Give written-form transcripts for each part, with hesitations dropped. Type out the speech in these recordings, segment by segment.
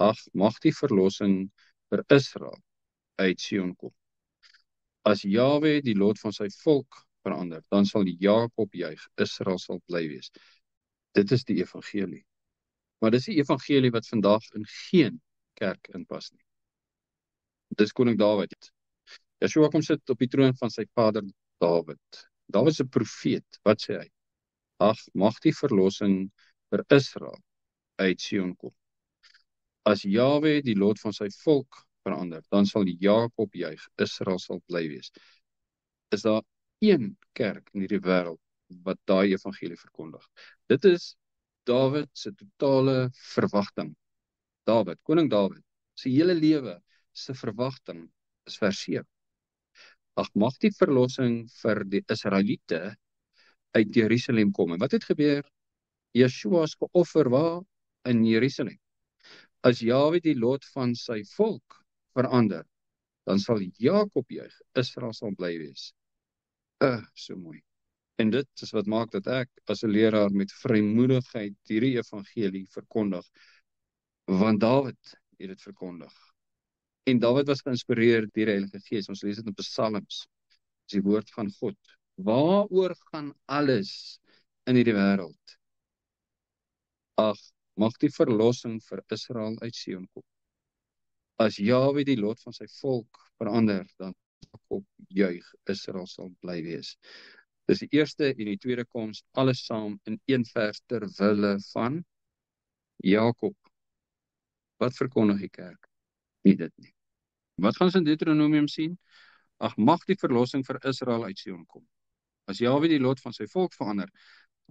Ag, mag die verlossing vir Israel uit Sion kom. As Jahwe die lot van sy volk verander, dan sal Jakob juig, Israel sal bly wees. Dit is die evangelie. Maar dis die evangelie wat vandag in geen kerk inpas nie. Dis koning Dawid. Yeshua kom sit op die troon van sy vader Dawid. Dawid is 'n profeet. Wat sê hy? Ag, mag die verlossing vir Israel uit Sion kom. As Jahwe die lot van sy volk verander, dan sal Jakob juig, Israel sal bly wees. Is daar een kerk in hierdie wêreld wat daai evangelie verkondig? Dit is Dawid se totale verwagting. Koning Dawid, sy hele lewe se verwagting is vers 7. Ag, mag die verlossing vir die Israeliete uit Jerusalem kom. En wat het gebeur? Yeshua is geoffer waar? In Jerusalem. As Jahwe die lot van sy volk verander, dan sal Jakob juig, Israel sal bly wees. So mooi. En dit is wat maak dat ek as 'n leraar met vrymoedigheid hierdie evangelie verkondig, want Dawid het dit verkondig. En Dawid was geïnspireer deur die Heilige Gees. Ons lees dit in Psalms. Dis die woord van God. Waaroor gaan alles in hierdie wêreld? Ag, mag die verlossing vir Israel uit Sion kom. As Jahwe die lot van sy volk verander, dan Jakob juig, Israel sal bly wees. Dis die eerste en die tweede koms, alles saam in een vers ter wille van Jakob. Wat verkondig die kerk? Nie dit nie. Wat gaan ons in Deuteronomium sien? Ag, mag die verlossing vir Israel uit Sion kom. As Jahwe die lot van sy volk verander,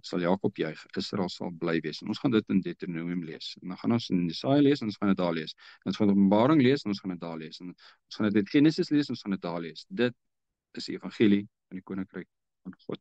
sal Jakob juig, Israel sal bly wees. En ons gaan dit in Deuteronomium lees. En dan gaan ons in Jesaja lees, en ons gaan dit daar lees. En ons gaan Openbaring lees, en ons gaan dit daar lees. En ons gaan dit in Genesis lees, en ons gaan dit daar lees. Dit is die evangelie van die koninkryk van God.